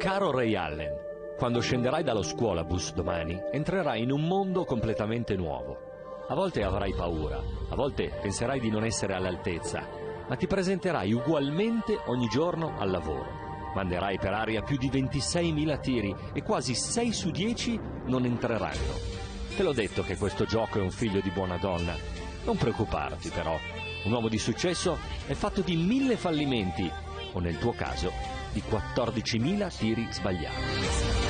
Caro Ray Allen, quando scenderai dallo scuolabus domani, entrerai in un mondo completamente nuovo. A volte avrai paura, a volte penserai di non essere all'altezza, ma ti presenterai ugualmente ogni giorno al lavoro. Manderai per aria più di 26.000 tiri e quasi 6 su 10 non entreranno. Te l'ho detto che questo gioco è un figlio di buona donna. Non preoccuparti però, un uomo di successo è fatto di 1.000 fallimenti, o nel tuo caso, di 14.000 tiri sbagliati.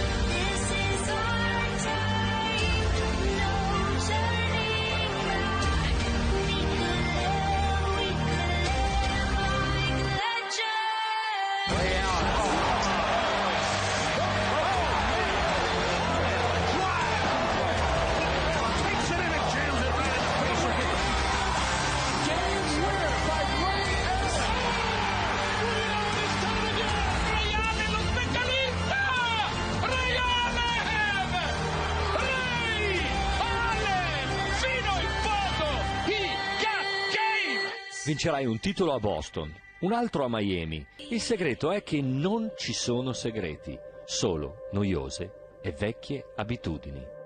Vincerai un titolo a Boston, un altro a Miami. Il segreto è che non ci sono segreti, solo noiose e vecchie abitudini.